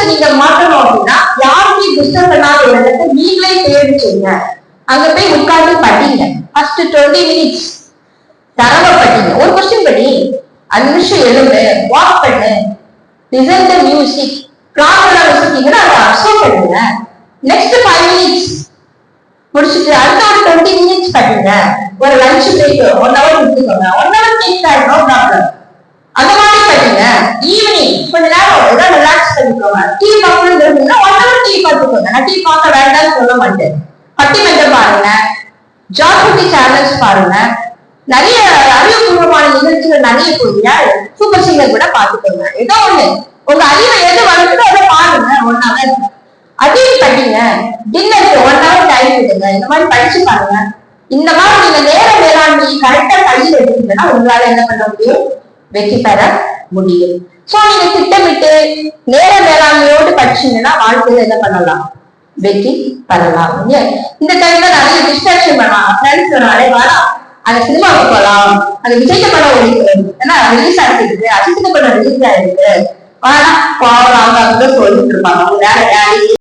ஃபோக்கஸை நீங்க மாற்றணும் அப்படின்னா யாருமே டிஸ்டர்ப் பண்ணாத ஒரு இடத்தை நீங்களே தேர்வு செய்யுங்க. அங்க போய் உட்கார்ந்து படிங்க. ஃபர்ஸ்ட் 20 மினிட்ஸ் தரவ படிங்க. ஒரு கொஸ்டின் படி 5 நிமிஷம் எழுந்து வாக் பண்ணு, லிசன் டு மியூசிக், கிளாஸ்ல வச்சிருக்கீங்கன்னா அதை அப்சர்வ் பண்ணுங்க. நெக்ஸ்ட் 5 மினிட்ஸ் முடிச்சுட்டு அடுத்த ஒரு 20 மினிட்ஸ் படிங்க. ஒரு லஞ்ச் பிரேக் 1 ஹவர் கொடுத்துக்கோங்க. 1 hour take time, no problem. அந்த மாதிரி படிங்க. ஈவினிங் கொஞ்ச நேரம் ஏதாவது ரிலாக்ஸ் பண்ணிக்கோங்க. டீ பார்க்கணும்னா 1 ஹவர் டீ பார்த்துக்கோங்க. நான் டீ பார்க்க வேண்டாம்னு சொல்ல மாட்டேன். பட்டிமன்றம் பாருங்க, ஜாக்குட்டி சேனல்ஸ் பாருங்க, நிறைய அறிவுபூர்வமான நிகழ்ச்சிகள் நிறைய போகுதுயா. சூப்பர் சிங்கர் கூட பாத்துக்கோங்க. ஏதோ ஒண்ணு உங்க அறிவை எது வளர்க்குதோ அதை பாருங்க. 1 ஹவர் அதையும் படிங்க. டின்னருக்கு 1 ஹவர் டைம் விடுங்க. இந்த மாதிரி படிச்சு பாருங்க. இந்த மாதிரி நீங்க நேர மேலாண்மை கரெக்டா கையில் எடுத்தீங்கன்னா உங்களால என்ன பண்ண முடியும்? வெற்றி பெற முடியும். சோ நீங்க திட்டமிட்டு நேர மேலாண்மையோடு படிச்சீங்கன்னா வாழ்க்கையில என்ன பண்ணலாம்? வெற்றி பெறலாம். இந்த டைம்ல நிறைய டிஸ்ட்ராக்ஷன் பண்ணலாம். ஃப்ரெண்ட்ஸ் வரலாம், அந்த சினிமாவுக்கு போகலாம், அந்த விஜய் படம் ஓடிக்கு ஏன்னா ரிலீஸ் ஆகிருக்கு, அஜித் படம் ரிலீஸ் ஆயிருக்கு, ஆனா போகலாம் சொல்லிட்டு இருப்பாங்க. அவங்க வேற